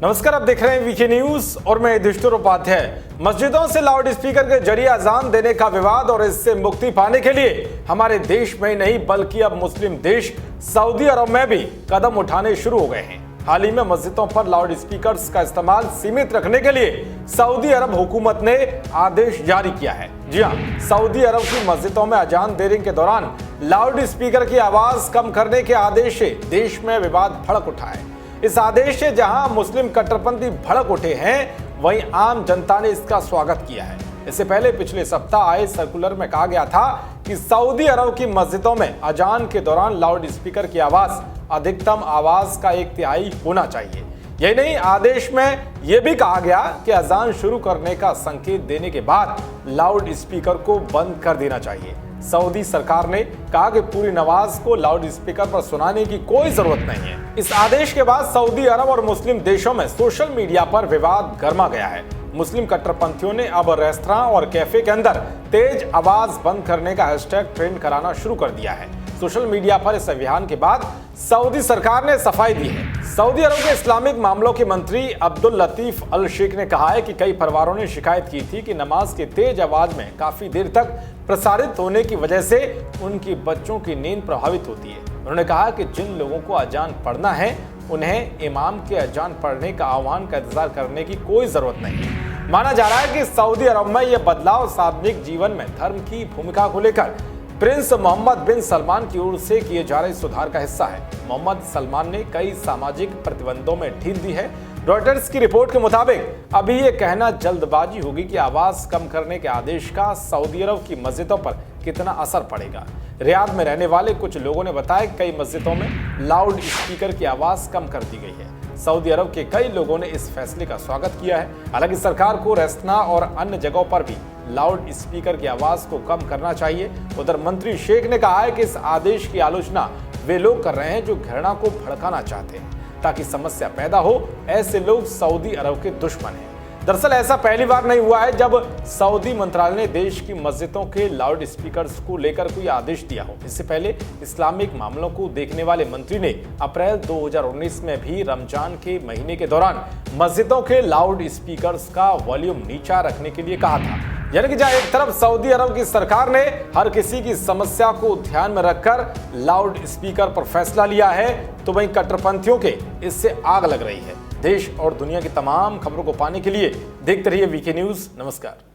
नमस्कार, आप देख रहे हैं वीके न्यूज और मैं युधिष्ठिर उपाध्याय। मस्जिदों से लाउड स्पीकर के जरिए अजान देने का विवाद और इससे मुक्ति पाने के लिए हमारे देश में ही नहीं बल्कि अब मुस्लिम देश सऊदी अरब में भी कदम उठाने शुरू हो गए हैं। हाल ही में मस्जिदों पर लाउड स्पीकर्स का इस्तेमाल सीमित रखने के लिए सऊदी अरब हुकूमत ने आदेश जारी किया है। जी हाँ, सऊदी अरब की मस्जिदों में अजान देने के दौरान लाउड स्पीकर की आवाज कम करने के आदेश से देश में विवाद भड़क उठा है। इस आदेश से जहां मुस्लिम कट्टरपंथी भड़क उठे हैं, वहीं आम जनता ने इसका स्वागत किया है। इससे पहले पिछले सप्ताह आए सर्कुलर में कहा गया था कि सऊदी अरब की मस्जिदों में अजान के दौरान लाउड स्पीकर की आवाज अधिकतम आवाज का 1/3 होना चाहिए। यही नहीं, आदेश में यह भी कहा गया कि अजान शुरू करने का संकेत देने के बाद लाउड स्पीकर को बंद कर देना चाहिए। सऊदी सरकार ने कहा कि पूरी नमाज को लाउड स्पीकर पर सुनाने की कोई जरूरत नहीं है। इस आदेश के बाद सऊदी अरब और मुस्लिम देशों में सोशल मीडिया पर विवाद गर्मा गया है। मुस्लिम कट्टरपंथियों ने अब रेस्तरां और कैफे के अंदर तेज आवाज बंद करने का हैशटैग ट्रेंड कराना शुरू कर दिया है। सोशल मीडिया पर इस अभियान के बाद सऊदी सरकार ने सफाई दी है। सऊदी अरब के इस्लामिक मामलों के मंत्री अब्दुल लतीफ अल शेख ने कहा है कि कई परिवारों ने शिकायत की थी कि नमाज की तेज आवाज में काफी देर तक प्रसारित होने की वजह से उनकी बच्चों की नींद प्रभावित होती है। उन्होंने कहा कि जिन लोगों को अजान पढ़ना है, उन्हें इमाम के अजान पढ़ने का आह्वान का इंतजार करने की कोई जरूरत नहीं है। माना जा रहा है कि सऊदी अरब में यह बदलाव सार्वजनिक जीवन में धर्म की भूमिका को लेकर प्रिंस मोहम्मद बिन सलमान की ओर से किए जा रहे सुधार का हिस्सा है। मोहम्मद सलमान ने कई सामाजिक प्रतिबंधों में ढील दी है। रॉयटर्स की रिपोर्ट के मुताबिक अभी ये कहना जल्दबाजी होगी कि आवाज कम करने के आदेश का सऊदी अरब की मस्जिदों पर कितना असर पड़ेगा। रियाद में रहने वाले कुछ लोगों ने बताया कि कई मस्जिदों में लाउड स्पीकर की आवाज कम कर दी गई है। सऊदी अरब के कई लोगों ने इस फैसले का स्वागत किया है। हालांकि सरकार को रेस्तरां और अन्य जगहों पर भी लाउड स्पीकर की आवाज को कम करना चाहिए। उधर मंत्री शेख ने कहा है कि इस आदेश की आलोचना वे लोग कर रहे हैं जो घृणा को भड़काना चाहते हैं ताकि समस्या पैदा हो। ऐसे लोग सऊदी अरब के दुश्मन हैं। दरअसल ऐसा पहली बार नहीं हुआ है जब सऊदी मंत्रालय ने देश की मस्जिदों के लाउड स्पीकर्स को लेकर कोई आदेश दिया हो। इससे पहले इस्लामिक मामलों को देखने वाले मंत्री ने अप्रैल 2019 में भी रमजान के महीने के दौरान मस्जिदों के लाउड स्पीकर्स का वॉल्यूम नीचा रखने के लिए कहा था। यानी कि जहां एक तरफ सऊदी अरब की सरकार ने हर किसी की समस्या को ध्यान में रखकर लाउड स्पीकर पर फैसला लिया है, तो वहीं कट्टरपंथियों के इससे आग लग रही है। देश और दुनिया की तमाम खबरों को पाने के लिए देखते रहिए वीके न्यूज। नमस्कार।